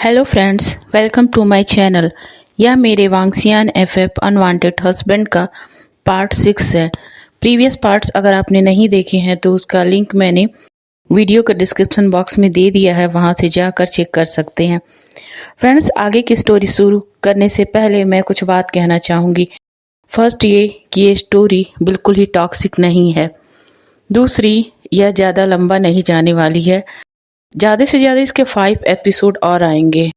Hello friends, welcome to my channel. यह मेरे Wangxian FF unwanted husband का part 6 है। प्रीवियस पार्ट्स अगर आपने नहीं देखे हैं तो उसका लिंक मैंने वीडियो के डिस्क्रिप्शन बॉक्स में दे दिया है, वहां से जाकर चेक कर सकते हैं। फ्रेंड्स, आगे की स्टोरी शुरू करने से पहले मैं कुछ बात कहना चाहूँगी। फर्स्ट ये कि ये स्टोरी बिल्कुल ही टॉक्सिक नहीं है। दूसरी, यह ज़्यादा लंबा नहीं जाने वाली है। ज़्यादा से ज़्यादा इसके 5 एपिसोड और आएंगे।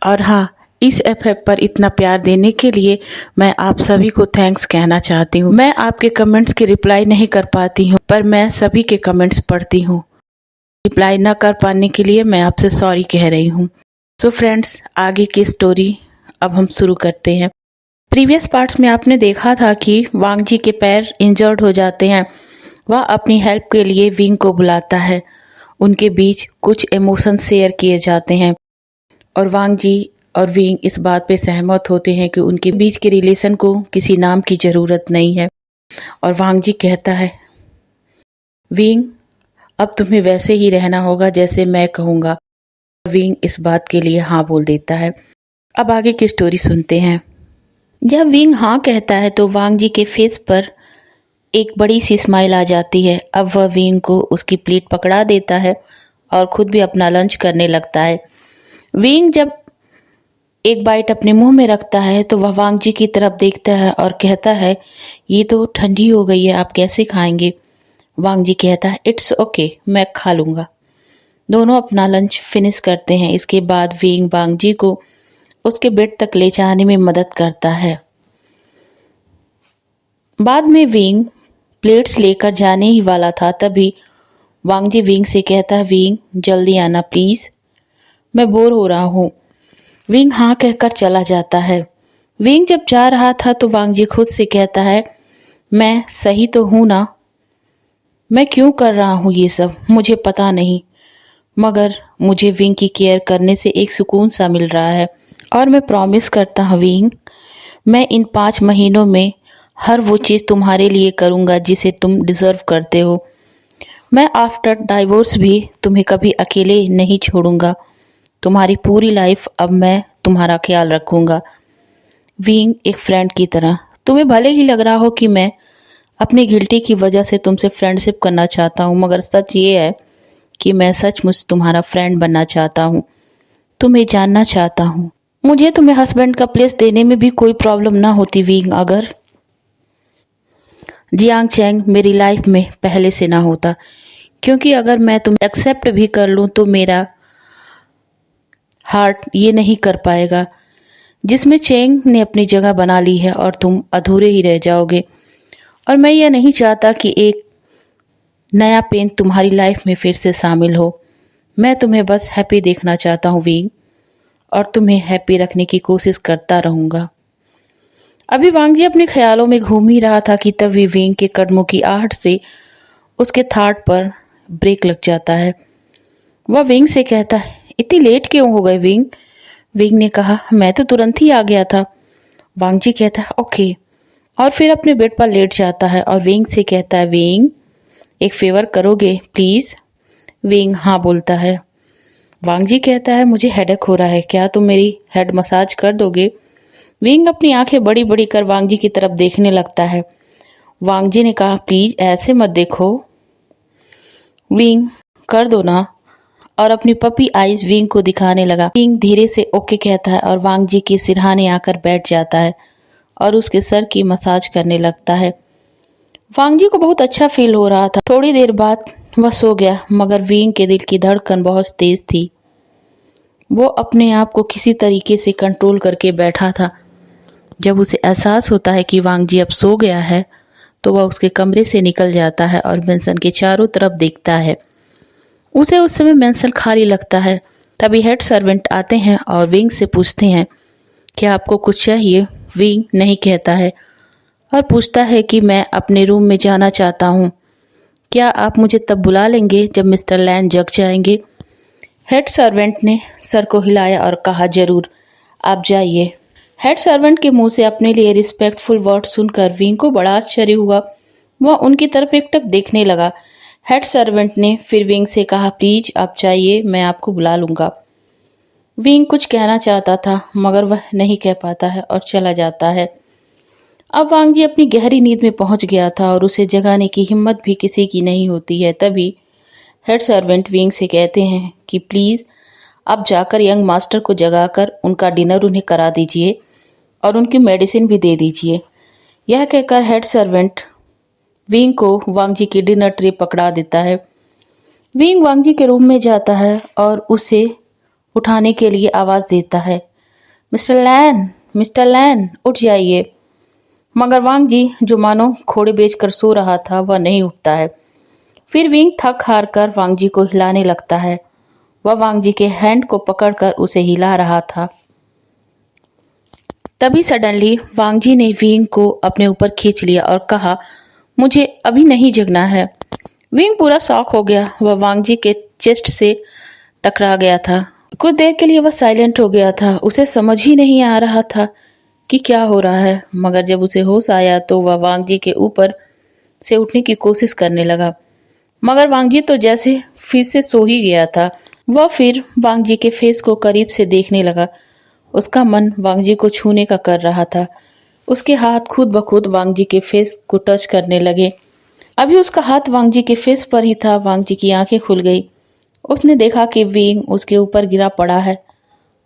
और हाँ, इस एफएफ पर इतना प्यार देने के लिए मैं आप सभी को थैंक्स कहना चाहती हूँ। मैं आपके कमेंट्स की रिप्लाई नहीं कर पाती हूँ, पर मैं सभी के कमेंट्स पढ़ती हूँ। रिप्लाई न कर पाने के लिए मैं आपसे सॉरी कह रही हूँ। सो फ्रेंड्स, आगे की स्टोरी अब हम शुरू करते हैं। प्रीवियस पार्ट्स में आपने देखा था कि वांग जी के पैर इंजर्ड हो जाते हैं। वह अपनी हेल्प के लिए विंग को बुलाता है। उनके बीच कुछ इमोशन शेयर किए जाते हैं और वांग जी और विंग इस बात पे सहमत होते हैं कि उनके बीच के रिलेशन को किसी नाम की ज़रूरत नहीं है। और वांग जी कहता है, विंग, अब तुम्हें वैसे ही रहना होगा जैसे मैं कहूँगा। विंग इस बात के लिए हाँ बोल देता है। अब आगे की स्टोरी सुनते हैं। जब विंग हाँ कहता है तो वांग जी के फेस पर एक बड़ी सी स्माइल आ जाती है। अब वह विंग को उसकी प्लेट पकड़ा देता है और खुद भी अपना लंच करने लगता है। विंग जब एक बाइट अपने मुंह में रखता है तो वह वांग जी की तरफ देखता है और कहता है, ये तो ठंडी हो गई है, आप कैसे खाएंगे? वांग जी कहता है, इट्स ओके, मैं खा लूँगा। दोनों अपना लंच फिनिश करते हैं। इसके बाद विंग वांग जी को उसके बेड तक ले जाने में मदद करता है। बाद में विंग प्लेट्स लेकर जाने ही वाला था, तभी वांग जी विंग से कहता है, विंग जल्दी आना प्लीज़, मैं बोर हो रहा हूँ। विंग हाँ कहकर चला जाता है। विंग जब जा रहा था तो वांग जी खुद से कहता है, मैं सही तो हूँ ना? मैं क्यों कर रहा हूँ ये सब मुझे पता नहीं, मगर मुझे विंग की केयर करने से एक सुकून सा मिल रहा है। और मैं प्रॉमिस करता हूँ विंग, मैं इन 5 महीनों में हर वो चीज़ तुम्हारे लिए करूँगा जिसे तुम डिज़र्व करते हो। मैं आफ्टर डाइवोर्स भी तुम्हें कभी अकेले नहीं छोड़ूंगा। तुम्हारी पूरी लाइफ अब मैं तुम्हारा ख्याल रखूंगा, विंग, एक फ्रेंड की तरह। तुम्हें भले ही लग रहा हो कि मैं अपनी गिल्टी की वजह से तुमसे फ्रेंडशिप करना चाहता हूँ, मगर सच ये है कि मैं सचमुच तुम्हारा फ्रेंड बनना चाहता हूँ, तुम्हें जानना चाहता हूँ। मुझे तुम्हें हस्बैंड का प्लेस देने में भी कोई प्रॉब्लम ना होती विंग, अगर जियांग चैंग मेरी लाइफ में पहले से ना होता, क्योंकि अगर मैं तुम्हें एक्सेप्ट भी कर लूँ तो मेरा हार्ट ये नहीं कर पाएगा जिसमें चेंग ने अपनी जगह बना ली है और तुम अधूरे ही रह जाओगे। और मैं यह नहीं चाहता कि एक नया पेन तुम्हारी लाइफ में फिर से शामिल हो। मैं तुम्हें बस हैप्पी देखना चाहता हूँ विंग, और तुम्हें हैप्पी रखने की कोशिश करता रहूँगा। अभी वांग जी अपने ख्यालों में घूम ही रहा था कि तभी विंग के कदमों की आहट से उसके थाट पर ब्रेक लग जाता है। वह विंग से कहता है, इतनी लेट क्यों हो गए विंग? विंग ने कहा, मैं तो तुरंत ही आ गया था। वांग जी कहता है, ओके, और फिर अपने बेड पर लेट जाता है और विंग से कहता है, विंग, एक फेवर करोगे प्लीज़? विंग हाँ बोलता है। वांग जी कहता है, मुझे हेडेक हो रहा है, क्या तुम मेरी हेड मसाज कर दोगे? विंग अपनी आंखें बड़ी बड़ी कर वांग जी की तरफ देखने लगता है। वांग जी ने कहा, प्लीज ऐसे मत देखो विंग, कर दो ना, और अपनी पपी आइज विंग को दिखाने लगा। विंग धीरे से ओके कहता है और वांग जी के सिरहाने आकर बैठ जाता है और उसके सर की मसाज करने लगता है। वांग जी को बहुत अच्छा फील हो रहा था। थोड़ी देर बाद वह सो गया, मगर विंग के दिल की धड़कन बहुत तेज थी। वो अपने आप को किसी तरीके से कंट्रोल करके बैठा था। जब उसे एहसास होता है कि वांग जी अब सो गया है तो वह उसके कमरे से निकल जाता है और मेंशन के चारों तरफ देखता है। उसे उस समय मेंशन खाली लगता है। तभी हेड सर्वेंट आते हैं और विंग से पूछते हैं, क्या आपको कुछ चाहिए? विंग नहीं कहता है और पूछता है कि मैं अपने रूम में जाना चाहता हूँ, क्या आप मुझे तब बुला लेंगे जब मिस्टर लैन जग जाएंगे? हेड सर्वेंट ने सर को हिलाया और कहा, जरूर, आप जाइए। हेड सर्वेंट के मुंह से अपने लिए रिस्पेक्टफुल वर्ड सुनकर विंग को बड़ा आश्चर्य हुआ। वह उनकी तरफ एकटक देखने लगा। हेड सर्वेंट ने फिर विंग से कहा, प्लीज आप जाइए, मैं आपको बुला लूंगा। विंग कुछ कहना चाहता था मगर वह नहीं कह पाता है और चला जाता है। अब वांग जी अपनी गहरी नींद में पहुंच गया था और उसे जगाने की हिम्मत भी किसी की नहीं होती है। तभी हेड सर्वेंट विंग से कहते हैं कि प्लीज़ आप जाकर यंग मास्टर को जगाकर उनका डिनर उन्हें करा दीजिए और उनकी मेडिसिन भी दे दीजिए। यह कहकर हेड सर्वेंट विंग को वांग जी की डिनर ट्रे पकड़ा देता है। विंग वांग जी के रूम में जाता है और उसे उठाने के लिए आवाज़ देता है, मिस्टर लैन उठ जाइए। मगर वांग जी जो मानो घोड़े बेचकर सो रहा था वह नहीं उठता है। फिर विंग थक हार कर वांग जी को हिलाने लगता है। वह वांग जी के हैंड को पकड़कर उसे हिला रहा था। तभी सडनली वांग जी ने विंग को अपने ऊपर खींच लिया और कहा, मुझे अभी नहीं जगना है। विंग पूरा शॉक हो गया। वह वांग जी के चेस्ट से टकरा गया था। कुछ देर के लिए वह साइलेंट हो गया था। उसे समझ ही नहीं आ रहा था कि क्या हो रहा है। मगर जब उसे होश आया तो वह वांग जी के ऊपर से उठने की कोशिश करने लगा। मगर वांग जी तो जैसे फिर से सो ही गया था। वह फिर वांग जी के फेस को करीब से देखने लगा। उसका मन वांग जी को छूने का कर रहा था। उसके हाथ खुद ब खुद वांग जी के फेस को टच करने लगे। अभी उसका हाथ वांग जी के फेस पर ही था। वांग जी की आंखें खुल गई। उसने देखा कि विंग उसके ऊपर गिरा पड़ा है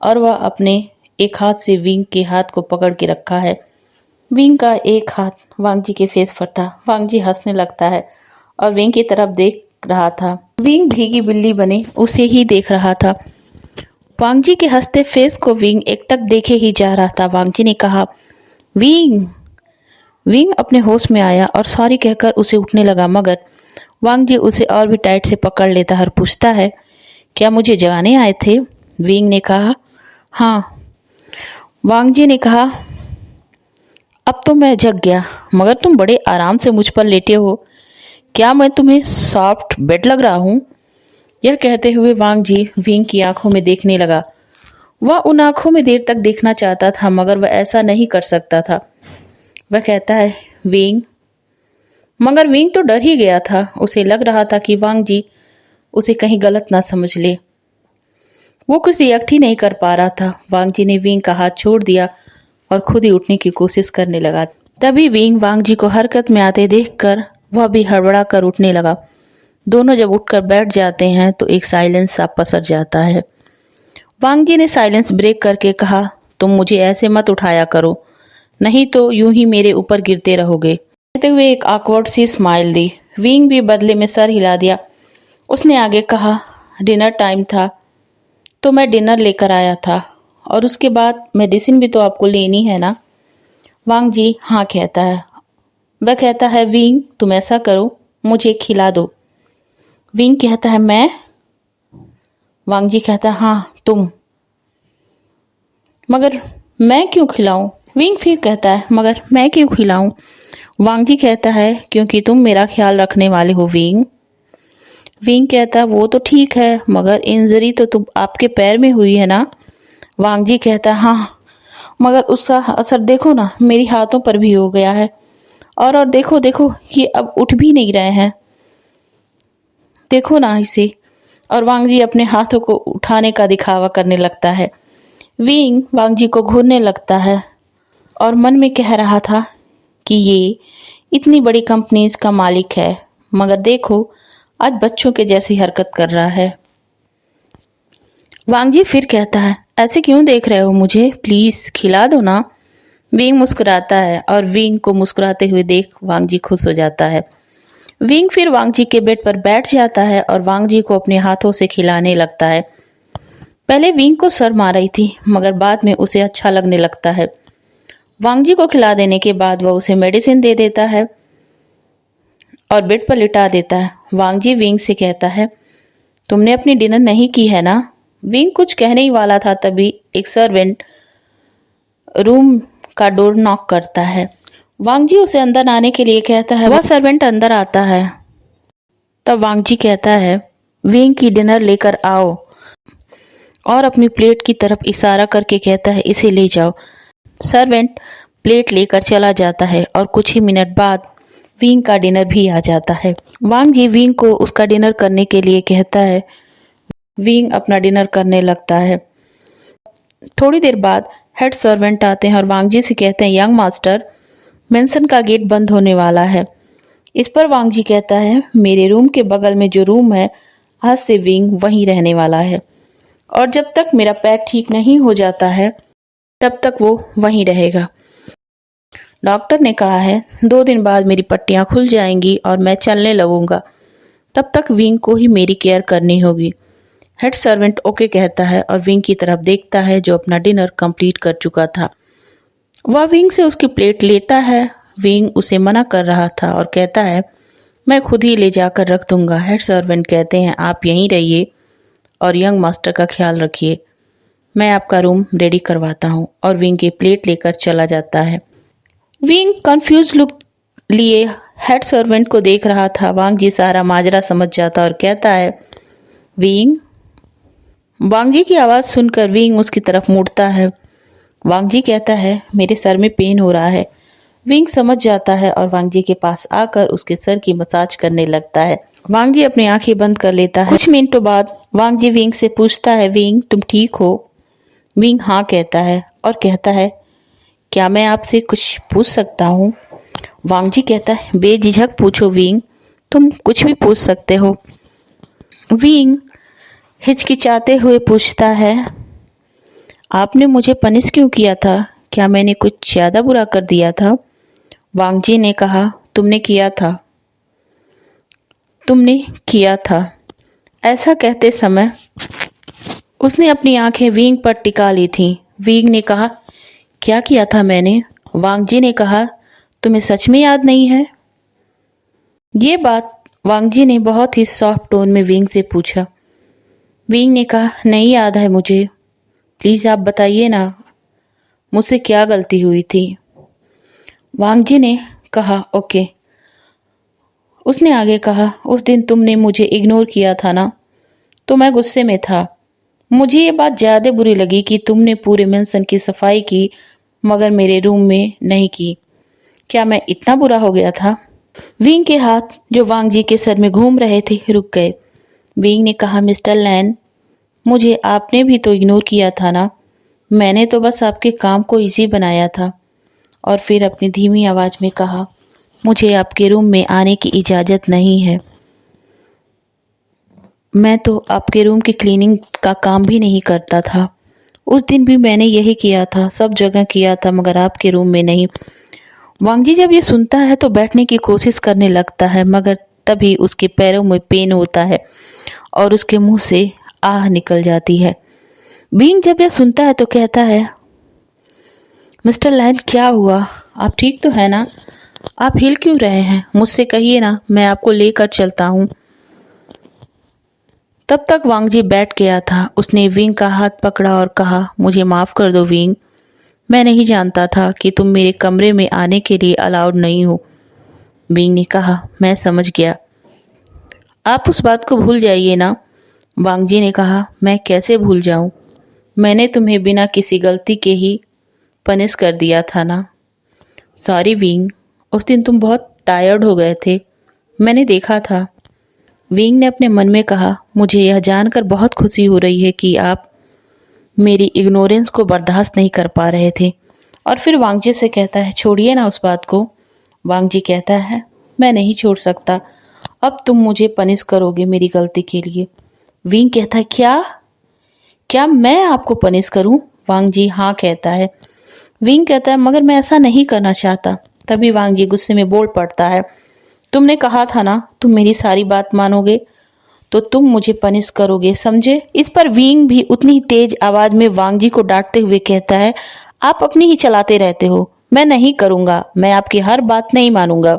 और वह अपने एक हाथ से विंग के हाथ को पकड़ के रखा है। विंग का एक हाथ वांग जी के फेस पर था। वांग जी हंसने लगता है और विंग की तरफ देख रहा था। विंग भीगी बिल्ली बने उसे ही देख रहा था। वांग जी के हंसते फेस को विंग एकटक देखे ही जा रहा था। वांग जी ने कहा, विंग। विंग अपने होश में आया और सॉरी कहकर उसे उठने लगा। मगर वांग जी उसे और भी टाइट से पकड़ लेता है और पूछता है, क्या मुझे जगाने आए थे? विंग ने कहा, हाँ। वांग जी ने कहा, अब तो मैं जग गया मगर तुम बड़े आराम से मुझ पर लेटे हो। क्या मैं तुम्हें सॉफ्ट बेड लग रहा हूँ? यह कहते हुए वांग जी विंग की आंखों में देखने लगा। वह उन आंखों में देर तक देखना चाहता था मगर वह ऐसा नहीं कर सकता था। वह कहता है, विंग। मगर विंग तो डर ही गया था। उसे लग रहा था कि वांग जी उसे कहीं गलत ना समझ ले। वो कुछ रिएक्ट ही नहीं कर पा रहा था। वांग जी ने विंग का हाथ छोड़ दिया और खुद ही उठने की कोशिश करने लगा। तभी विंग वांग जी को हरकत में आते देखकर वह भी हड़बड़ा कर उठने लगा। दोनों जब उठकर बैठ जाते हैं तो एक साइलेंस सा पसर जाता है। वांग जी ने साइलेंस ब्रेक करके कहा, तुम मुझे ऐसे मत उठाया करो, नहीं तो यूं ही मेरे ऊपर गिरते रहोगे। कहते हुए एक ऑकवर्ड सी स्माइल दी। विंग भी बदले में सर हिला दिया। उसने आगे कहा, डिनर टाइम था तो मैं डिनर लेकर आया था और उसके बाद मेडिसिन भी तो आपको लेनी है ना? वांग जी हाँ कहता है। वह कहता है, विंग तुम ऐसा करो, मुझे खिला दो। विंग कहता है, मैं? वांग जी कहता है, हाँ तुम। मगर मैं क्यों खिलाऊं? विंग फिर कहता है, मगर मैं क्यों खिलाऊं? वांग जी कहता है, क्योंकि तुम मेरा ख्याल रखने वाले हो विंग। विंग कहता है, वो तो ठीक है मगर इंजरी तो तुम आपके पैर में हुई है ना? वांग जी कहता है, हाँ मगर उसका असर देखो ना मेरी हाथों पर भी हो गया है और देखो देखो ये अब उठ भी नहीं रहे हैं, देखो ना इसे। और वांग जी अपने हाथों को उठाने का दिखावा करने लगता है। विंग वांग जी को घूरने लगता है और मन में कह रहा था कि ये इतनी बड़ी कंपनीज का मालिक है मगर देखो आज बच्चों के जैसी हरकत कर रहा है। वांग जी फिर कहता है, ऐसे क्यों देख रहे हो मुझे, प्लीज खिला दो ना। विंग मुस्कुराता है और विंग को मुस्कुराते हुए देख वांग जी खुश हो जाता है। विंग फिर वांग जी के बेड पर बैठ जाता है और वांग जी को अपने हाथों से खिलाने लगता है। पहले विंग को शर्म आ रही थी मगर बाद में उसे अच्छा लगने लगता है। वांग जी को खिला देने के बाद वह उसे मेडिसिन दे देता है और बेड पर लिटा देता है। वांग जी विंग से कहता है, तुमने अपनी डिनर नहीं की है ना? विंग कुछ कहने ही वाला था तभी एक सर्वेंट रूम का डोर नॉक करता है। वांग जी उसे अंदर आने के लिए कहता है। वह सर्वेंट अंदर आता है। तब वांग जी कहता है, विंग की डिनर लेकर आओ और अपनी प्लेट की तरफ इशारा करके कहता है, इसे ले जाओ। सर्वेंट प्लेट लेकर चला जाता है और कुछ ही मिनट बाद विंग का डिनर भी आ जाता है। वांग जी विंग को उसका डिनर करने के लिए कहता है। विंग अपना डिनर करने लगता है। थोड़ी देर बाद हेड सर्वेंट आते हैं और वांग जी से कहते हैं, यंग मास्टर, मेंशन का गेट बंद होने वाला है। इस पर वांग जी कहता है, मेरे रूम के बगल में जो रूम है, आज से विंग वहीं रहने वाला है और जब तक मेरा पैर ठीक नहीं हो जाता है तब तक वो वहीं रहेगा। डॉक्टर ने कहा है 2 दिन बाद मेरी पट्टियां खुल जाएंगी और मैं चलने लगूंगा। तब तक विंग को ही मेरी केयर करनी होगी। हेड सर्वेंट ओके कहता है और विंग की तरफ देखता है जो अपना डिनर कंप्लीट कर चुका था। वह विंग से उसकी प्लेट लेता है। विंग उसे मना कर रहा था और कहता है, मैं खुद ही ले जाकर रख दूंगा। हेड सर्वेंट कहते हैं, आप यहीं रहिए और यंग मास्टर का ख्याल रखिए, मैं आपका रूम रेडी करवाता हूँ। और विंग की प्लेट लेकर चला जाता है। विंग कंफ्यूज लुक लिए हेड सर्वेंट को देख रहा था। वांग जी सारा माजरा समझ जाता और कहता है, विंग। वांग जी की आवाज़ सुनकर विंग उसकी तरफ मुड़ता है। वांग जी कहता है, मेरे सर में पेन हो रहा है। विंग समझ जाता है और वांग जी के पास आकर उसके सर की मसाज करने लगता है। वांग जी अपनी आंखें बंद कर लेता है। कुछ मिनटों बाद वांग जी विंग से पूछता है, विंग तुम ठीक हो? विंग हाँ कहता है और कहता है, क्या मैं आपसे कुछ पूछ सकता हूँ? वांग जी कहता है, बेझिझक पूछो विंग, तुम कुछ भी पूछ सकते हो। विंग हिचकिचाते हुए पूछता है, आपने मुझे पनिश क्यों किया था? क्या मैंने कुछ ज़्यादा बुरा कर दिया था? वांग जी ने कहा, तुमने किया था। ऐसा कहते समय उसने अपनी आंखें विंग पर टिका ली थीं। विंग ने कहा, क्या किया था मैंने? वांग जी ने कहा, तुम्हें सच में याद नहीं है? ये बात वांग जी ने बहुत ही सॉफ्ट टोन में विंग से पूछा। विंग ने कहा, नहीं याद है मुझे, प्लीज़ आप बताइए ना, मुझसे क्या गलती हुई थी? वांग जी ने कहा, ओके। उसने आगे कहा, उस दिन तुमने मुझे इग्नोर किया था ना, तो मैं गुस्से में था। मुझे ये बात ज़्यादा बुरी लगी कि तुमने पूरे मेंशन की सफाई की मगर मेरे रूम में नहीं की। क्या मैं इतना बुरा हो गया था? विंग के हाथ जो वांग जी के सर में घूम रहे थे रुक गए। विंग ने कहा, मिस्टर लैन, मुझे आपने भी तो इग्नोर किया था ना। मैंने तो बस आपके काम को इजी बनाया था। और फिर अपनी धीमी आवाज़ में कहा, मुझे आपके रूम में आने की इजाज़त नहीं है। मैं तो आपके रूम की क्लीनिंग का काम भी नहीं करता था। उस दिन भी मैंने यही किया था, सब जगह किया था मगर आपके रूम में नहीं। वांग जी जब ये सुनता है तो बैठने की कोशिश करने लगता है मगर तभी उसके पैरों में पेन होता है और उसके मुंह से आह निकल जाती है। बींग जब यह सुनता है तो कहता है, मिस्टर लैन क्या हुआ? आप ठीक तो है ना? आप हिल क्यों रहे हैं? मुझसे कहिए ना, मैं आपको लेकर चलता हूँ। तब तक वांग जी बैठ गया था। उसने विंग का हाथ पकड़ा और कहा, मुझे माफ़ कर दो विंग, मैं नहीं जानता था कि तुम मेरे कमरे में आने के लिए अलाउड नहीं हो। विंग ने कहा, मैं समझ गया, आप उस बात को भूल जाइए ना। वांग जी ने कहा, मैं कैसे भूल जाऊं? मैंने तुम्हें बिना किसी गलती के ही पनिश कर दिया था ना। सॉरी विंग, उस दिन तुम बहुत टायर्ड हो गए थे, मैंने देखा था। विंग ने अपने मन में कहा, मुझे यह जानकर बहुत खुशी हो रही है कि आप मेरी इग्नोरेंस को बर्दाश्त नहीं कर पा रहे थे। और फिर वांग जी से कहता है, छोड़िए ना उस बात को। वांग जी कहता है, मैं नहीं छोड़ सकता, अब तुम मुझे पनिश करोगे मेरी गलती के लिए। विंग कहता है, क्या मैं आपको पनिश करूं? वांग जी हाँ कहता है। विंग कहता है, मगर मैं ऐसा नहीं करना चाहता। तभी वांग जी गुस्से में बोल पड़ता है, तुमने कहा था ना तुम मेरी सारी बात मानोगे तो तुम मुझे पनिश करोगे, समझे? इस पर विंग भी उतनी तेज आवाज में वांग जी को डांटते हुए कहता है, आप अपनी ही चलाते रहते हो, मैं नहीं करूंगा, मैं आपकी हर बात नहीं मानूंगा।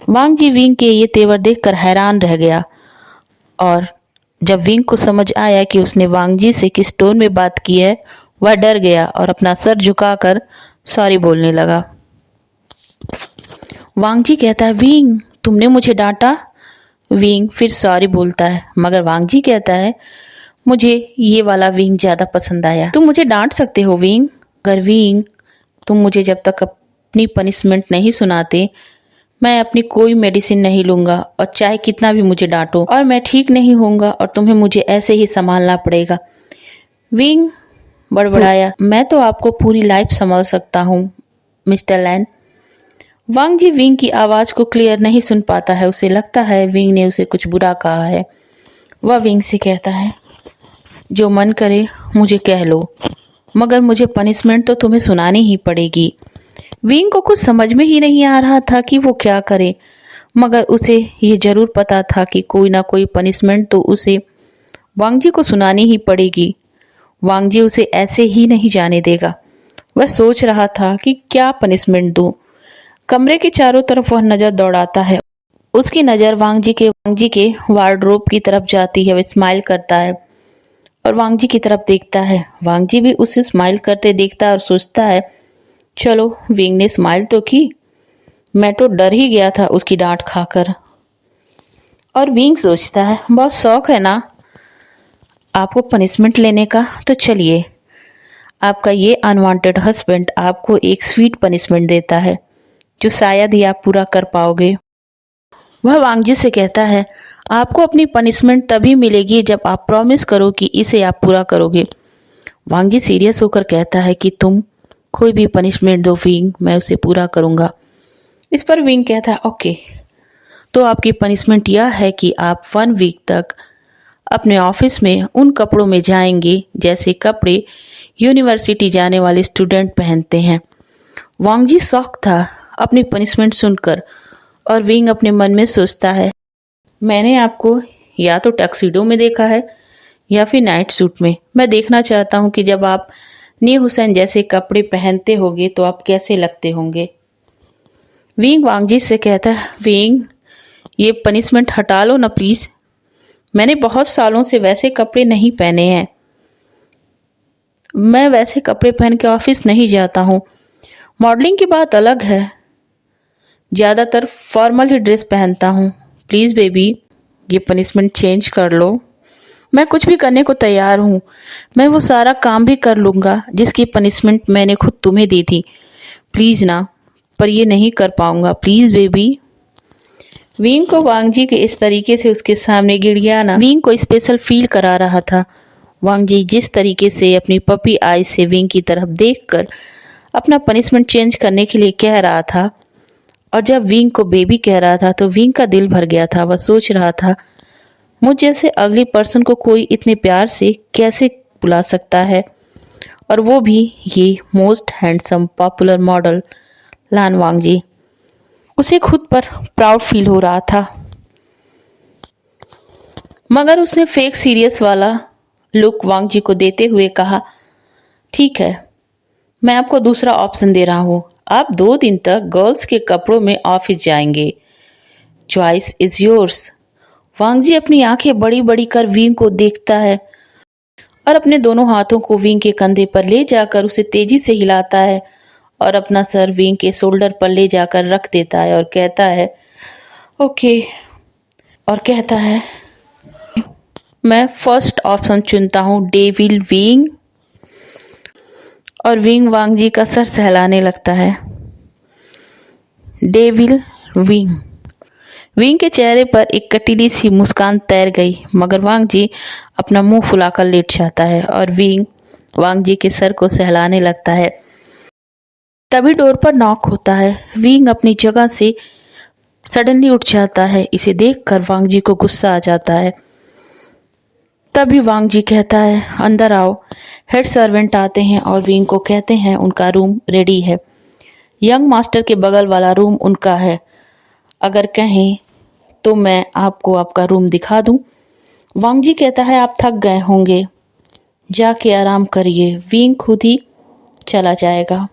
वांग जी विंग के ये तेवर देखकर हैरान रह गया और जब विंग को समझ आया कि उसने वांग जी से किस टोन में बात की है, वह डर गया और अपना सर झुकाकर सॉरी बोलने लगा। वांग जी कहता है, विंग तुमने मुझे डांटा। विंग फिर सॉरी बोलता है मगर वांग जी कहता है, मुझे ये वाला विंग ज़्यादा पसंद आया, तुम मुझे डांट सकते हो विंग, अगर विंग तुम मुझे जब तक अपनी पनिशमेंट नहीं सुनाते मैं अपनी कोई मेडिसिन नहीं लूँगा और चाहे कितना भी मुझे डांटो और मैं ठीक नहीं होऊंगा और तुम्हें मुझे ऐसे ही संभालना पड़ेगा। विंग बड़बड़ाया, मैं तो आपको पूरी लाइफ संभाल सकता हूँ मिस्टर लैन। वांग जी विंग की आवाज को क्लियर नहीं सुन पाता है। उसे लगता है विंग ने उसे कुछ बुरा कहा है। वह विंग से कहता है, जो मन करे मुझे कह लो, मगर मुझे पनिशमेंट तो तुम्हें सुनानी ही पड़ेगी। विंग को कुछ समझ में ही नहीं आ रहा था कि वो क्या करे, मगर उसे ये जरूर पता था कि कोई ना कोई पनिशमेंट तो उसे वांग जी को सुनानी ही पड़ेगी। वांग जी उसे ऐसे ही नहीं जाने देगा। वह सोच रहा था कि क्या पनिशमेंट दूं। कमरे के चारों तरफ वह नजर दौड़ाता है। उसकी नजर वांग जी के वार्डरोब की तरफ जाती है। वह स्माइल करता है और वांग जी की तरफ देखता है। वांग जी भी उसे स्माइल करते देखता है और सोचता है, चलो विंग ने स्माइल तो की, मैं तो डर ही गया था उसकी डांट खाकर। और विंग सोचता है, बहुत शौक है ना आपको पनिशमेंट लेने का, तो चलिए आपका ये अनवांटेड हस्बैंड आपको एक स्वीट पनिशमेंट देता है जो शायद ही आप पूरा कर पाओगे। वह वांग जी से कहता है, आपको अपनी पनिशमेंट तभी मिलेगी जब आप प्रॉमिस करो कि इसे आप पूरा करोगे। वांग जी सीरियस होकर कहता है कि तुम कोई भी पनिशमेंट दो विंग, मैं उसे पूरा करूंगा। इस पर विंग कहता है, ओके, तो आपकी पनिशमेंट यह है कि आप 1 वीक तक अपने ऑफिस में उन कपड़ों में जाएंगे जैसे कपड़े यूनिवर्सिटी जाने वाले स्टूडेंट पहनते हैं। वांग जी शॉक था अपनी पनिशमेंट सुनकर और विंग अपने मन में सोचता है, मैंने आपको या तो टक्सीडो में देखा है या फिर नाइट सूट में। मैं देखना चाहता हूँ कि जब आप नी हुसैन जैसे कपड़े पहनते होंगे तो आप कैसे लगते होंगे। विंग वांग जी से कहता है, विंग ये पनिशमेंट हटा लो ना प्लीज, मैंने बहुत सालों से वैसे कपड़े नहीं पहने हैं। मैं वैसे कपड़े पहन के ऑफिस नहीं जाता हूँ। मॉडलिंग की बात अलग है, ज़्यादातर फॉर्मल ही ड्रेस पहनता हूँ। प्लीज़ बेबी ये पनिशमेंट चेंज कर लो। मैं कुछ भी करने को तैयार हूँ। मैं वो सारा काम भी कर लूँगा जिसकी पनिशमेंट मैंने खुद तुम्हें दी थी। प्लीज़ ना, पर ये नहीं कर पाऊँगा, प्लीज़ बेबी। विंग को वांग जी के इस तरीके से उसके सामने गिड़गिड़ाना विंग को स्पेशल फील करा रहा था। वांग जी जिस तरीके से अपनी पपी आईज से विंग की तरफ देखकर अपना पनिशमेंट चेंज करने के लिए कह रहा था, और जब विंग को बेबी कह रहा था तो विंग का दिल भर गया था। वह सोच रहा था, मुझ जैसे अगली पर्सन को कोई इतने प्यार से कैसे बुला सकता है, और वो भी ये मोस्ट हैंडसम पॉपुलर मॉडल लान वांग जी। उसे खुद पर प्राउड फील हो रहा था, मगर उसने फेक सीरियस वाला लुक वांग जी को देते हुए कहा, ठीक है, मैं आपको दूसरा ऑप्शन दे रहा हूँ। आप 2 दिन तक गर्ल्स के कपड़ों में ऑफिस जाएंगे। Choice is yours. Wang ji अपनी आंखें बड़ी बड़ी कर विंग को देखता है और अपने दोनों हाथों को विंग के कंधे पर ले जाकर उसे तेजी से हिलाता है और अपना सर विंग के शोल्डर पर ले जाकर रख देता है और कहता है, ओके, और कहता है, मैं फर्स्ट ऑप्शन चुनता हूँ डेविल विंग। और विंग वांग जी का सर सहलाने लगता है। Devil wing. विंग के चेहरे पर एक कटीली सी मुस्कान तैर गई, मगर वांग जी अपना मुंह फुलाकर लेट जाता है और विंग वांग जी के सर को सहलाने लगता है। तभी डोर पर नॉक होता है। विंग अपनी जगह से सडनली उठ जाता है। इसे देखकर वांग जी को गुस्सा आ जाता है। तभी वांग जी कहता है, अंदर आओ। हेड सर्वेंट आते हैं और विंग को कहते हैं उनका रूम रेडी है। यंग मास्टर के बगल वाला रूम उनका है। अगर कहें तो मैं आपको आपका रूम दिखा दूं। वांग जी कहता है, आप थक गए होंगे, जाके आराम करिए। विंग खुद ही चला जाएगा।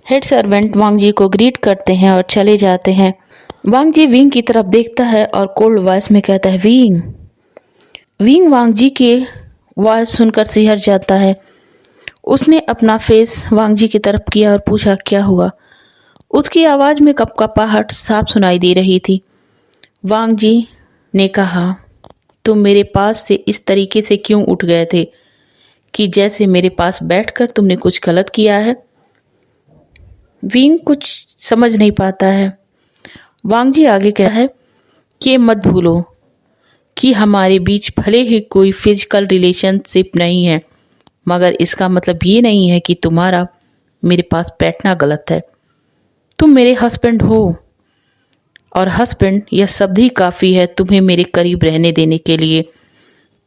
हेड सर्वेंट वांग जी को ग्रीट करते हैं और चले जाते हैं। वांग जी विंग की तरफ देखता है और कोल्ड वॉइस में कहता है, विंग। विंग वांग जी के वॉइस सुनकर सिहर जाता है। उसने अपना फेस वांग जी की तरफ किया और पूछा, क्या हुआ। उसकी आवाज़ में कपकपाहट साफ सुनाई दे रही थी। वांग जी ने कहा, तुम मेरे पास से इस तरीके से क्यों उठ गए थे कि जैसे मेरे पास बैठकर तुमने कुछ गलत किया है। विंग कुछ समझ नहीं पाता है। वांग जी आगे कहा है कि मत भूलो कि हमारे बीच भले ही कोई फिजिकल रिलेशनशिप नहीं है, मगर इसका मतलब ये नहीं है कि तुम्हारा मेरे पास बैठना गलत है। तुम मेरे हस्बैंड हो, और हस्बैंड यह शब्द ही काफ़ी है तुम्हें मेरे करीब रहने देने के लिए।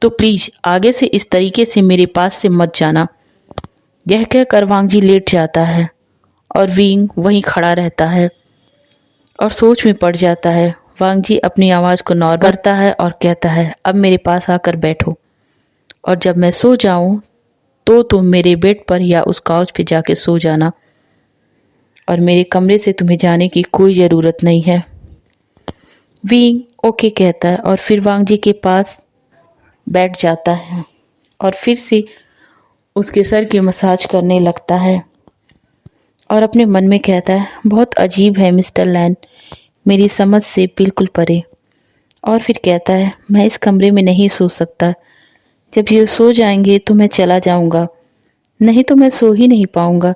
तो प्लीज़ आगे से इस तरीके से मेरे पास से मत जाना। यह कहकर वांगजी लेट जाता है और विंग वहीं खड़ा रहता है और सोच में पड़ जाता है। वांगजी अपनी आवाज़ को नॉर्मल करता है और कहता है, अब मेरे पास आकर बैठो, और जब मैं सो जाऊं तो तुम मेरे बेड पर या उस काउच पे जाके सो जाना, और मेरे कमरे से तुम्हें जाने की कोई ज़रूरत नहीं है। विंग ओके कहता है और फिर वांगजी के पास बैठ जाता है और फिर से उसके सर की मसाज करने लगता है और अपने मन में कहता है, बहुत अजीब है मिस्टर लैन, मेरी समझ से बिल्कुल परे। और फिर कहता है, मैं इस कमरे में नहीं सो सकता, जब ये सो जाएंगे तो मैं चला जाऊंगा, नहीं तो मैं सो ही नहीं पाऊंगा,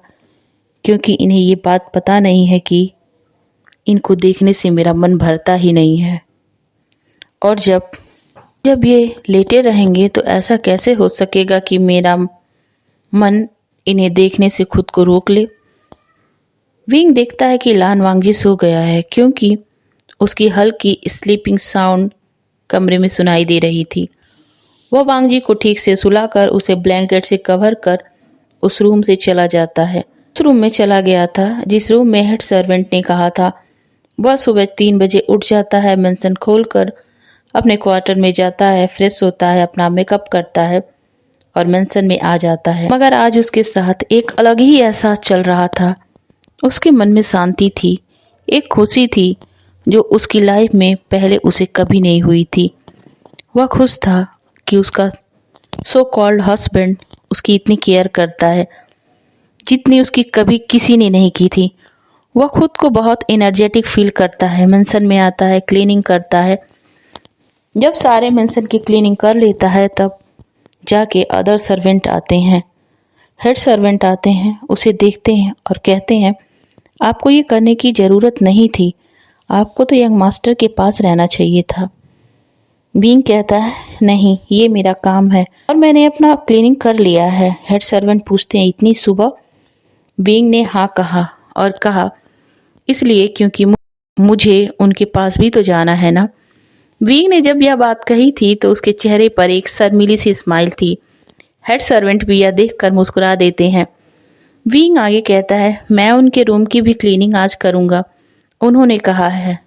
क्योंकि इन्हें ये बात पता नहीं है कि इनको देखने से मेरा मन भरता ही नहीं है। और जब ये लेटे रहेंगे तो ऐसा कैसे हो सकेगा कि मेरा मन इन्हें देखने से खुद को रोक ले। विंग देखता है कि लान वांगजी सो गया है, क्योंकि उसकी हल्की स्लीपिंग साउंड कमरे में सुनाई दे रही थी। वह वांगजी को ठीक से सुलाकर उसे ब्लैंकेट से कवर कर उस रूम से चला जाता है। उस रूम में चला गया था जिस रूम में हेड सर्वेंट ने कहा था। वह सुबह 3 बजे उठ जाता है, मेंशन खोलकर अपने क्वार्टर में जाता है, फ्रेश होता है, अपना मेकअप करता है और मेंशन में आ जाता है। मगर आज उसके साथ एक अलग ही एहसास चल रहा था। उसके मन में शांति थी, एक खुशी थी जो उसकी लाइफ में पहले उसे कभी नहीं हुई थी। वह खुश था कि उसका सो कॉल्ड हस्बैंड उसकी इतनी केयर करता है जितनी उसकी कभी किसी ने नहीं की थी। वह खुद को बहुत एनर्जेटिक फील करता है, मेंशन में आता है, क्लीनिंग करता है। जब सारे मेंशन की क्लीनिंग कर लेता है तब जाके अदर सर्वेंट आते हैं, हेड सर्वेंट आते हैं, उसे देखते हैं और कहते हैं, आपको ये करने की ज़रूरत नहीं थी, आपको तो यंग मास्टर के पास रहना चाहिए था। बीइंग कहता है, नहीं ये मेरा काम है और मैंने अपना क्लीनिंग कर लिया है। हेड सर्वेंट पूछते हैं, इतनी सुबह? बीइंग ने हाँ कहा और कहा, इसलिए क्योंकि मुझे उनके पास भी तो जाना है ना। बीइंग ने जब यह बात कही थी तो उसके चेहरे पर एक शर्मीली सी स्माइल थी। हेड सर्वेंट भी यह देखकर मुस्कुरा देते हैं। बीइंग आगे कहता है, मैं उनके रूम की भी क्लीनिंग आज करूँगा, उन्होंने कहा है,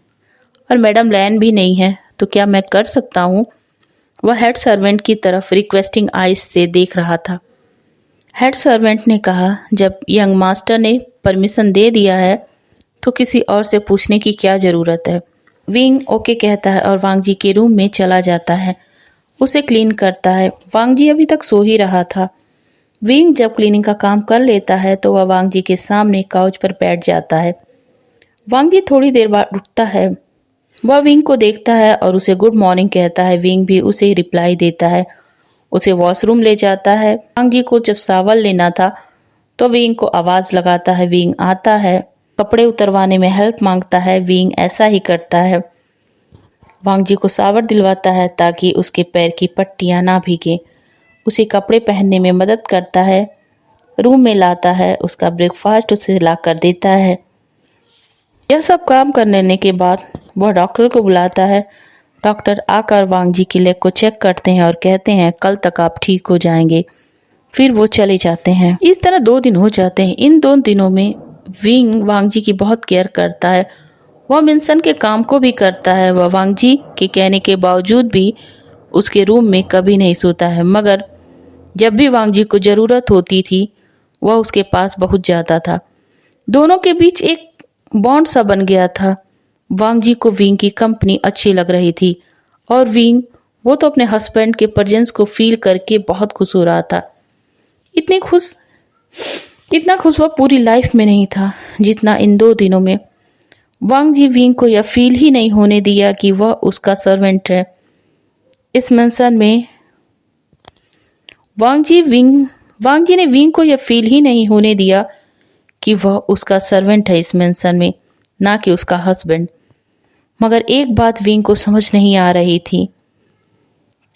और मैडम लैन भी नहीं है तो क्या मैं कर सकता हूँ? वह हेड सर्वेंट की तरफ रिक्वेस्टिंग आइज से देख रहा था। हेड सर्वेंट ने कहा, जब यंग मास्टर ने परमिशन दे दिया है तो किसी और से पूछने की क्या ज़रूरत है। विंग ओके कहता है और वांगजी के रूम में चला जाता है, उसे क्लीन करता है। वांगजी अभी तक सो ही रहा था। विंग जब क्लीनिंग का काम कर लेता है तो वह वांगजी के सामने काउच पर बैठ जाता है। वांगजी थोड़ी देर बाद उठता है, वह विंग को देखता है और उसे गुड मॉर्निंग कहता है। विंग भी उसे रिप्लाई देता है, उसे वॉशरूम ले जाता है। वांगजी को जब सावल लेना था तो विंग को आवाज़ लगाता है। विंग आता है, कपड़े उतरवाने में हेल्प मांगता है। विंग ऐसा ही करता है, वांगजी को सावर दिलवाता है ताकि उसके पैर की पट्टियां ना भीगे, उसे कपड़े पहनने में मदद करता है, रूम में लाता है, उसका ब्रेकफास्ट उसे ला कर देता है। यह सब काम कर लेने के बाद वह डॉक्टर को बुलाता है। डॉक्टर आकर वांगजी की लेग को चेक करते हैं और कहते हैं, कल तक आप ठीक हो जाएंगे। फिर वो चले जाते हैं। इस तरह 2 दिन हो जाते हैं। इन 2 दिनों में विंग वांगजी की बहुत केयर करता है। वह मेंशन के काम को भी करता है। वह वांगजी के कहने के बावजूद भी उसके रूम में कभी नहीं सोता है, मगर जब भी वांगजी को ज़रूरत होती थी वह उसके पास बहुत ज़्यादा था। दोनों के बीच एक बॉन्ड सा बन गया था। वांगजी को विंग की कंपनी अच्छी लग रही थी और विंग वो तो अपने हस्बैंड के प्रेजेंस को फील करके बहुत खुश हो रहा था। इतना खुश वह पूरी लाइफ में नहीं था जितना इन 2 दिनों में। वांगजी विंग को यह फील ही नहीं होने दिया कि वह उसका सर्वेंट है। इस मेंशन में वांगजी ने विंग को यह फील ही नहीं होने दिया कि वह उसका सर्वेंट है इस मेंशन में, ना कि उसका हस्बैंड। मगर एक बात विंग को समझ नहीं आ रही थी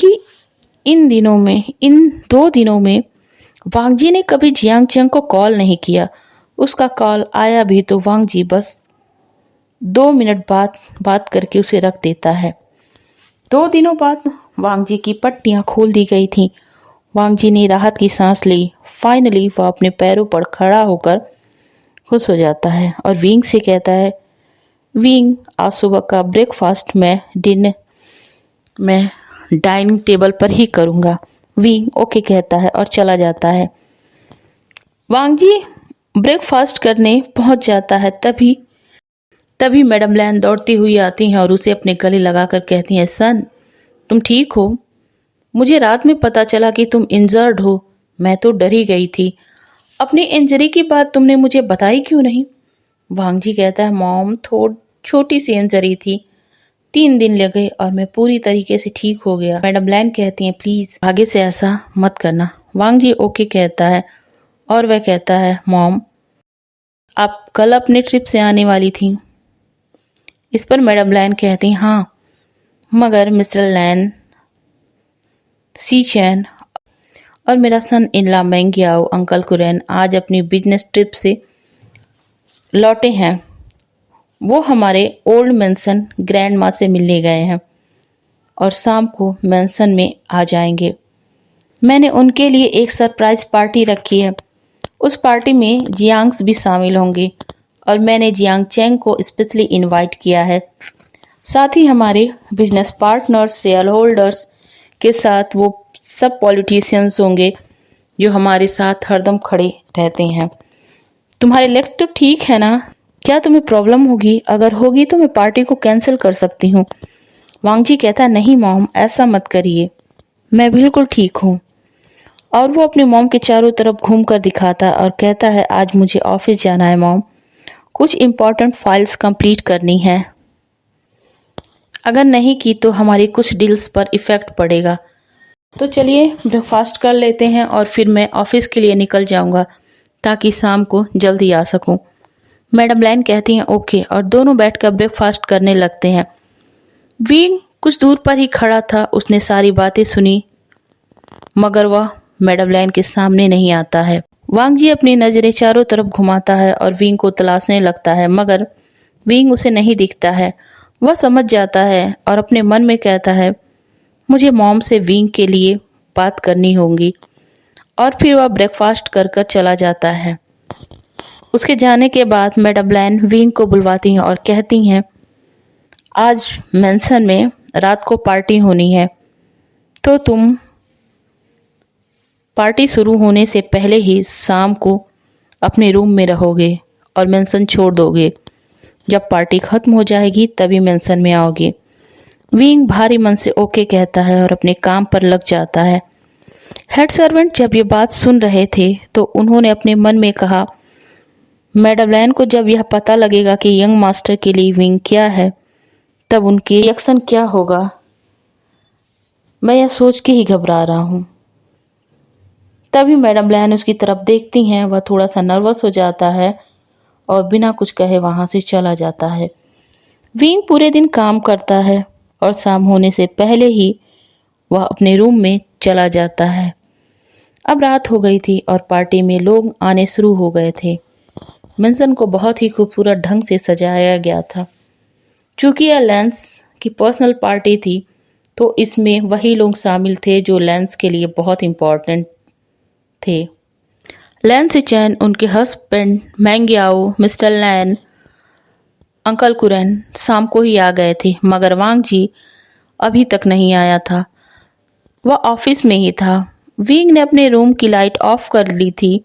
कि इन 2 दिनों में वांग जी ने कभी जियांग चेंग को कॉल नहीं किया। उसका कॉल आया भी तो वांग जी बस 2 मिनट बात करके उसे रख देता है। 2 दिनों बाद वांग जी की पट्टियां खोल दी गई थीं। वांग जी ने राहत की सांस ली। फाइनली वह अपने पैरों पर खड़ा होकर खुश हो जाता है और विंग से कहता है, विंग, आज सुबह का ब्रेकफास्ट मैं डाइनिंग टेबल पर ही करूँगा। विंग ओके कहता है और चला जाता है। वांग जी ब्रेकफास्ट करने पहुंच जाता है। तभी तभी मैडम लैन दौड़ती हुई आती हैं और उसे अपने गले लगाकर कहती हैं, सन, तुम ठीक हो? मुझे रात में पता चला कि तुम इंजर्ड हो। मैं तो डर ही गई थी। अपनी इंजरी की बात तुमने मुझे बताई क्यों नहीं? वांग जी कहता है, मॉम, थोड़ी छोटी सी इंजरी थी, 3 दिन लगे और मैं पूरी तरीके से ठीक हो गया। मैडम लैन कहती हैं, प्लीज आगे से ऐसा मत करना। वांग जी ओके कहता है और वह कहता है, मॉम, आप कल अपने ट्रिप से आने वाली थी। इस पर मैडम लैन कहती, हाँ, मगर मिस्टर लैन, सी चैन और मेरा सन इन ला मैंगियाओ, अंकल कुरैन आज अपनी बिजनेस ट्रिप से लौटे हैं। वो हमारे ओल्ड मैंसन ग्रैंड माँ से मिलने गए हैं और शाम को मैंसन में आ जाएंगे। मैंने उनके लिए एक सरप्राइज पार्टी रखी है। उस पार्टी में जियांग्स भी शामिल होंगे और मैंने जियांग चेंग को स्पेशली इनवाइट किया है। साथ ही हमारे बिजनेस पार्टनर्स, शेयर होल्डर्स के साथ वो सब पॉलिटिशियंस होंगे जो हमारे साथ हरदम खड़े रहते हैं। तुम्हारे लेग्स तो ठीक है ना? क्या तुम्हें प्रॉब्लम होगी? अगर होगी तो मैं पार्टी को कैंसिल कर सकती हूँ। वांग जी कहता है, नहीं मॉम, ऐसा मत करिए, मैं बिल्कुल ठीक हूँ। और वो अपनी मॉम के चारों तरफ घूम कर दिखाता है और कहता है, आज मुझे ऑफिस जाना है मॉम, कुछ इम्पोर्टेंट फाइल्स कंप्लीट करनी है। अगर नहीं की तो हमारी कुछ डील्स पर इफेक्ट पड़ेगा। तो चलिए ब्रेकफास्ट कर लेते हैं और फिर मैं ऑफिस के लिए निकल जाऊंगा ताकि शाम को जल्दी आ सकूं। मैडम लैन कहती हैं, ओके, और दोनों बैठकर ब्रेकफास्ट करने लगते हैं। विंग कुछ दूर पर ही खड़ा था। उसने सारी बातें सुनी मगर वह मैडम लैन के सामने नहीं आता है। वांग जी अपनी नज़रें चारों तरफ घुमाता है और विंग को तलाशने लगता है मगर विंग उसे नहीं दिखता है। वह समझ जाता है और अपने मन में कहता है, मुझे मॉम से विंग के लिए बात करनी होगी। और फिर वह ब्रेकफास्ट कर कर चला जाता है। उसके जाने के बाद मैडम लैन विंग को बुलवाती हैं और कहती हैं, आज मैंसन में रात को पार्टी होनी है तो तुम पार्टी शुरू होने से पहले ही शाम को अपने रूम में रहोगे और मैंसन छोड़ दोगे। जब पार्टी खत्म हो जाएगी तभी मैंसन में आओगे। विंग भारी मन से ओके कहता है और अपने काम पर लग जाता है। हेड सर्वेंट जब ये बात सुन रहे थे तो उन्होंने अपने मन में कहा, मैडम लैन को जब यह पता लगेगा कि यंग मास्टर के लिए विंग क्या है तब उनकी रिएक्शन क्या होगा, मैं यह सोच के ही घबरा रहा हूँ। तभी मैडम लैन उसकी तरफ देखती हैं। वह थोड़ा सा नर्वस हो जाता है और बिना कुछ कहे वहाँ से चला जाता है। विंग पूरे दिन काम करता है और शाम होने से पहले ही वह अपने रूम में चला जाता है। अब रात हो गई थी और पार्टी में लोग आने शुरू हो गए थे। मेंशन को बहुत ही खूबसूरत ढंग से सजाया गया था। चूँकि यह लैंस की पर्सनल पार्टी थी तो इसमें वही लोग शामिल थे जो लैंस के लिए बहुत इम्पोर्टेंट थे। लैन सिचैन, उनके हस्बैंड मैंगियाओ, मिस्टर लैन, अंकल कुरैन शाम को ही आ गए थे मगर वांग जी अभी तक नहीं आया था। वह ऑफिस में ही था। विंग ने अपने रूम की लाइट ऑफ कर ली थी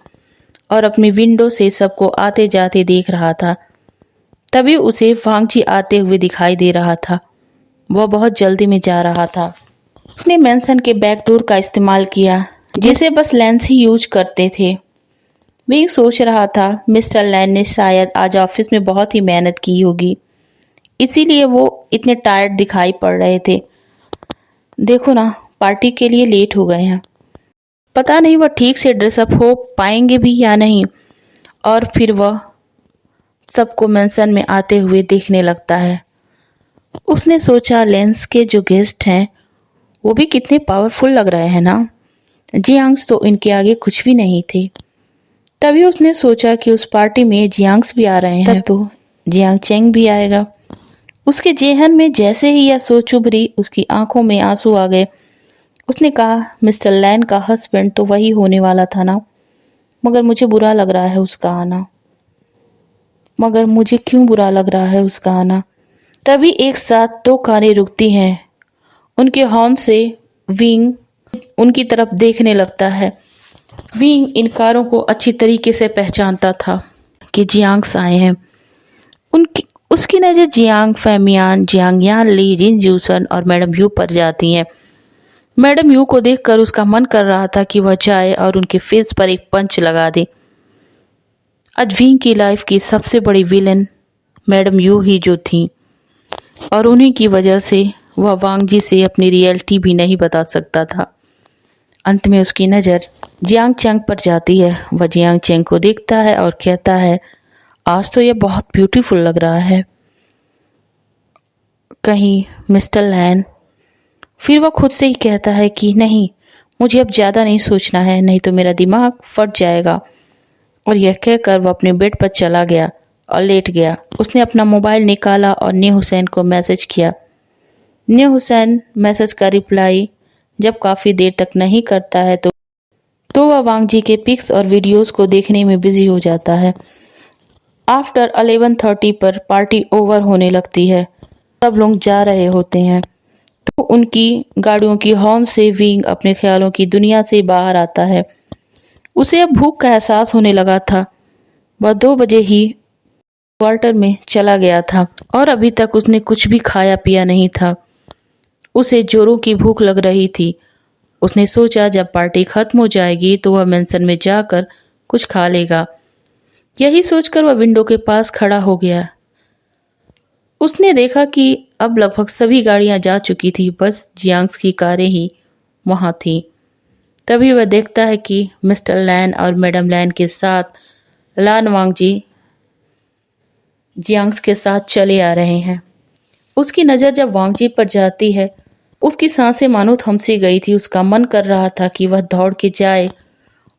और अपनी विंडो से सबको आते जाते देख रहा था। तभी उसे वांग जी आते हुए दिखाई दे रहा था। वह बहुत जल्दी में जा रहा था। उसने मैंसन के बैक डोर का इस्तेमाल किया जिसे बस लैंस ही यूज करते थे। विंग सोच रहा था, मिस्टर लैन ने शायद आज ऑफिस में बहुत ही मेहनत की होगी, इसीलिए वो इतने टायर्ड दिखाई पड़ रहे थे। देखो ना, पार्टी के लिए लेट हो गए हैं। पता नहीं वह ठीक से ड्रेसअप हो पाएंगे भी या नहीं। और फिर वह सबको मेंशन में आते हुए देखने लगता है। उसने सोचा, लेंस के जो गेस्ट हैं वो भी कितने पावरफुल लग रहे हैं ना। जियांग्स तो इनके आगे कुछ भी नहीं थे। तभी उसने सोचा कि उस पार्टी में जियांग्स भी आ रहे हैं, तब तो जियांग चेंग भी आएगा। उसके जेहन में जैसे ही यह सोच उभरी, उसकी आंखों में आंसू आ गए। उसने कहा, मिस्टर लैन का हस्बैंड तो वही होने वाला था ना, मगर मुझे बुरा लग रहा है उसका आना। मगर मुझे क्यों बुरा लग रहा है उसका आना? तभी एक साथ दो कारें रुकती हैं। उनके हॉर्न से विंग उनकी तरफ देखने लगता है। विंग इन कारों को अच्छी तरीके से पहचानता था कि जियांग्स आए हैं। उसकी नज़र जियांग फैमियान, जियांग यान ली, जिन जूसन और मैडम यू पर जाती हैं। मैडम यू को देखकर उसका मन कर रहा था कि वह जाए और उनके फेस पर एक पंच लगा दे। आज विंग की लाइफ की सबसे बड़ी विलन मैडम यू ही जो थी, और उन्हीं की वजह से वह वांग जी से अपनी रियलिटी भी नहीं बता सकता था। अंत में उसकी नज़र जियांग चैंग पर जाती है। वह जियांग चैंग को देखता है और कहता है, आज तो यह बहुत ब्यूटीफुल लग रहा है। कहीं मिस्टर लैन। फिर वह खुद से ही कहता है कि नहीं, मुझे अब ज़्यादा नहीं सोचना है, नहीं तो मेरा दिमाग फट जाएगा। और यह कहकर वह अपने बेड पर चला गया और लेट गया। उसने अपना मोबाइल निकाला और न्यू हुसैन को मैसेज किया। न्यू हुसैन मैसेज का रिप्लाई जब काफ़ी देर तक नहीं करता है तो वह वांग जी के पिक्स और वीडियोस को देखने में बिजी हो जाता है। आफ्टर 11:30 पर पार्टी ओवर होने लगती है। सब लोग जा रहे होते हैं तो उनकी गाड़ियों की हॉर्न से विंग अपने ख्यालों की दुनिया से बाहर आता है। उसे अब भूख का एहसास होने लगा था। वह 2 बजे ही क्वार्टर में चला गया था और अभी तक उसने कुछ भी खाया पिया नहीं था। उसे जोरों की भूख लग रही थी। उसने सोचा जब पार्टी खत्म हो जाएगी तो वह मेंशन में जाकर कुछ खा लेगा। यही सोचकर वह विंडो के पास खड़ा हो गया। उसने देखा कि अब लगभग सभी गाड़ियां जा चुकी थी, बस जियांग्स की कारें ही वहां थी। तभी वह देखता है कि मिस्टर लैन और मैडम लैन के साथ लान वांग जी जियांग्स के साथ चले आ रहे हैं। उसकी नज़र जब वांग जी पर जाती है, उसकी सांसें मानो थम सी गई थी। उसका मन कर रहा था कि वह दौड़ के जाए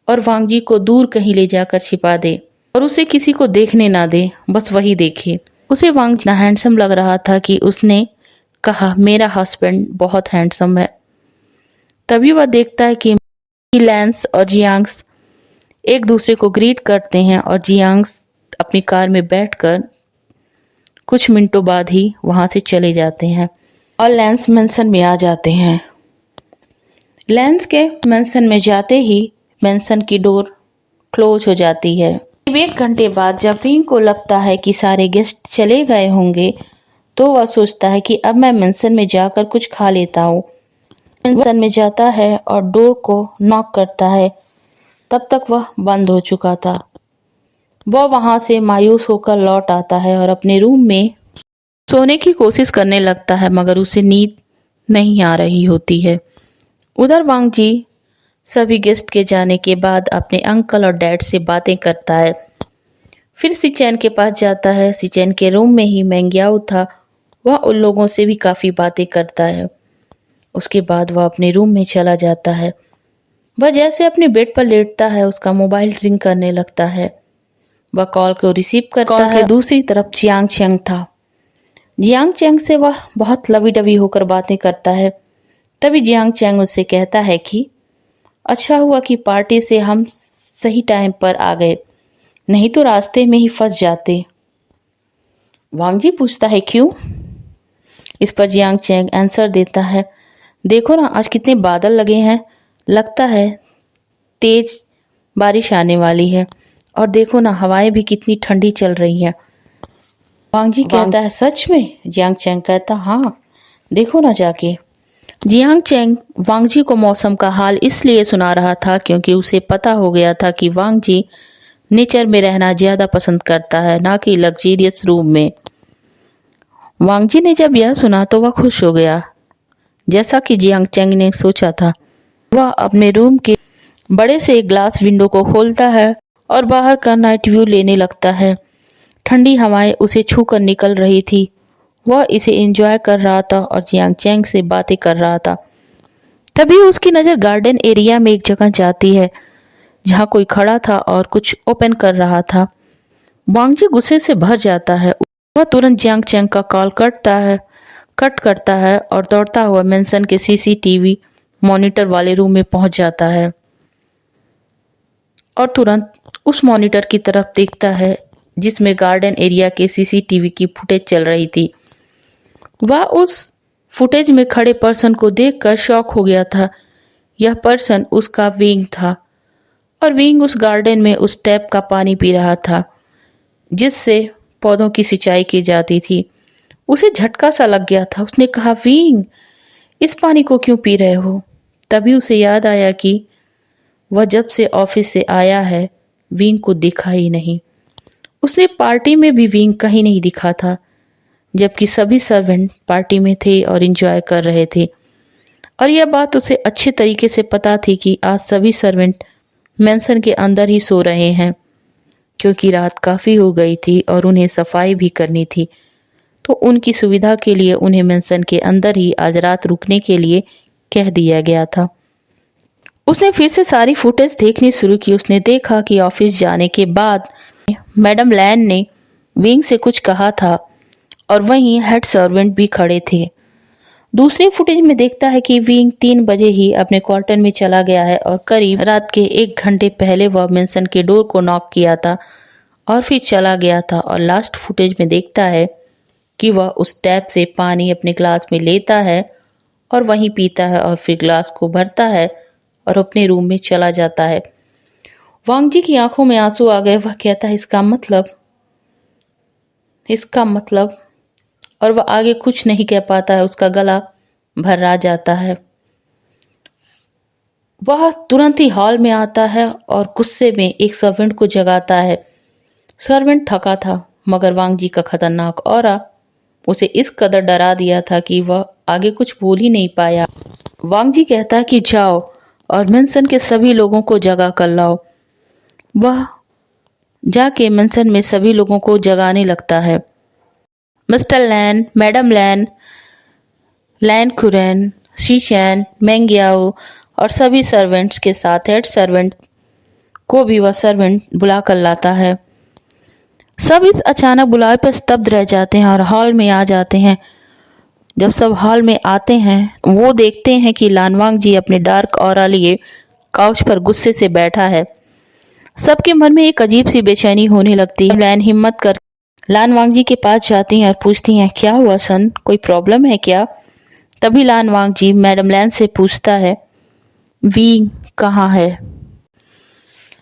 और वांग जी को दूर कहीं ले जाकर छिपा दे और उसे किसी को देखने ना दे, बस वही देखे। उसे वांग इतना हैंडसम लग रहा था कि उसने कहा, मेरा हस्बैंड बहुत हैंडसम है। तभी वह देखता है कि लैंस और जियांग्स एक दूसरे को ग्रीट करते हैं और जियांग्स अपनी कार में बैठकर कुछ मिनटों बाद ही वहां से चले जाते हैं और लैंस मेंशन में आ जाते हैं। लैंस के मेंशन में जाते ही मेंशन की डोर क्लोज हो जाती है। 1 घंटे बाद जब विंग को लगता है कि सारे गेस्ट चले गए होंगे तो वह सोचता है कि अब मैं मेंशन में जाकर कुछ खा लेता हूँ। मेंशन में जाता है और डोर को नॉक करता है। तब तक वह बंद हो चुका था। वह वहां से मायूस होकर लौट आता है और अपने रूम में सोने की कोशिश करने लगता है, मगर उसे नींद नहीं आ रही होती है। उधर वांग जी सभी गेस्ट के जाने के बाद अपने अंकल और डैड से बातें करता है। फिर सिचैन के पास जाता है। सिचैन के रूम में ही मैंग्याओ था। वह उन लोगों से भी काफ़ी बातें करता है। उसके बाद वह अपने रूम में चला जाता है। वह जैसे अपने बेड पर लेटता है, उसका मोबाइल रिंग करने लगता है। वह कॉल को रिसीव करता है। दूसरी तरफ जियांग चैंग था। जियांग चैंग से वह बहुत लवी डवी होकर बातें करता है। तभी जियांग चैंग उससे कहता है कि अच्छा हुआ कि पार्टी से हम सही टाइम पर आ गए, नहीं तो रास्ते में ही फंस जाते। वांग जी पूछता है क्यों? इस पर जियांग चैंग आंसर देता है, देखो ना आज कितने बादल लगे हैं, लगता है तेज बारिश आने वाली है, और देखो ना हवाएं भी कितनी ठंडी चल रही हैं। वांग जी कहता है सच में? जियांग चैंग कहता हाँ, देखो ना जाके। जियांग चैंग वांग जी को मौसम का हाल इसलिए सुना रहा था क्योंकि उसे पता हो गया था कि वांग जी नेचर में रहना ज़्यादा पसंद करता है, ना कि लग्जरियस रूम में। वांग जी ने जब यह सुना तो वह खुश हो गया। जैसा कि जियांग चैंग ने सोचा था, वह अपने रूम के बड़े से ग्लास विंडो को खोलता है और बाहर का नाइट व्यू लेने लगता है। ठंडी हवाएं उसे छूकर निकल रही थी। वह इसे एंजॉय कर रहा था और जियांग चैंग से बातें कर रहा था। तभी उसकी नज़र गार्डन एरिया में एक जगह जाती है जहाँ कोई खड़ा था और कुछ ओपन कर रहा था। वांगजी गुस्से से भर जाता है। वह तुरंत जियांग चेंग का कॉल कट करता है और दौड़ता हुआ मेंशन के सीसीटीवी मॉनिटर वाले रूम में पहुंच जाता है और तुरंत उस मॉनिटर की तरफ देखता है जिसमें गार्डन एरिया के सीसीटीवी की फुटेज चल रही थी। वह उस फुटेज में खड़े पर्सन को देखकर शॉक हो गया था। यह पर्सन उसका विंग था और विंग उस गार्डन में उस टैप का पानी पी रहा था जिससे पौधों की सिंचाई की जाती थी। उसे झटका सा लग गया था। उसने कहा, विंग, इस पानी को क्यों पी रहे हो? तभी उसे याद आया कि वह जब से ऑफिस से आया है विंग को दिखा ही नहीं। उसने पार्टी में भी विंग कहीं नहीं दिखा था, जबकि सभी सर्वेंट पार्टी में थे और एंजॉय कर रहे थे। और यह बात उसे अच्छे तरीके से पता थी कि आज सभी सर्वेंट मेंशन के अंदर ही सो रहे हैं, क्योंकि रात काफ़ी हो गई थी और उन्हें सफाई भी करनी थी। तो उनकी सुविधा के लिए उन्हें मेंशन के अंदर ही आज रात रुकने के लिए कह दिया गया था। उसने फिर से सारी फुटेज देखनी शुरू की। उसने देखा कि ऑफिस जाने के बाद मैडम लैन ने विंग से कुछ कहा था और वहीं हेड सर्वेंट भी खड़े थे। दूसरी फुटेज में देखता है कि विंग 3 बजे ही अपने क्वार्टर में चला गया है और करीब रात के 1 घंटे पहले वह मेंशन के डोर को नॉक किया था और फिर चला गया था। और लास्ट फुटेज में देखता है कि वह उस टैप से पानी अपने ग्लास में लेता है और वहीं पीता है और फिर ग्लास को भरता है और अपने रूम में चला जाता है। वांगजी की आंखों में आंसू आ गए। वह कहता है, इसका मतलब, और वह आगे कुछ नहीं कह पाता है। उसका गला भर्रा जाता है। वह तुरंत ही हॉल में आता है और गुस्से में एक सर्वेंट को जगाता है। सर्वेंट थका था मगर वांगजी का खतरनाक ऑरा उसे इस कदर डरा दिया था कि वह आगे कुछ बोल ही नहीं पाया। वांगजी कहता है कि जाओ और मेंशन के सभी लोगों को जगा कर लाओ। वह जाके मेंशन में सभी लोगों को जगाने लगता है। मिस्टर लैन, मैडम लैन, लैन खुरेन, शीशैन, मेंग्याओ और सभी सर्वेंट्स के साथ हेड सर्वेंट को भी वह सर्वेंट बुला कर लाता है। सब इस अचानक बुलावे पर स्तब्ध रह जाते हैं और हॉल में आ जाते हैं। जब सब हॉल में आते हैं वो देखते हैं कि लानवांग जी अपने डार्क ऑरा लिए काउच पर गुस्से से बैठा है। सबके मन में एक अजीब सी बेचैनी होने लगती है। लैन हिम्मत कर लानवांग जी के पास जाती हैं और पूछती हैं, क्या हुआ सन, कोई प्रॉब्लम है क्या? तभी लानवांग जी मैडम लैन से पूछता है, विंग कहाँ है?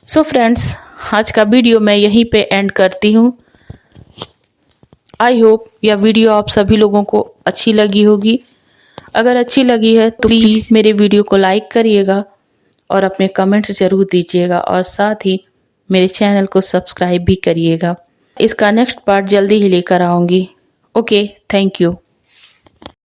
सो फ्रेंड्स, आज का वीडियो मैं यहीं पे एंड करती हूँ। आई होप यह वीडियो आप सभी लोगों को अच्छी लगी होगी। अगर अच्छी लगी है तो प्लीज़ मेरे वीडियो को लाइक करिएगा और अपने कमेंट्स ज़रूर दीजिएगा और साथ ही मेरे चैनल को सब्सक्राइब भी करिएगा। इसका नेक्स्ट पार्ट जल्दी ही लेकर आऊँगी। Okay, thank you.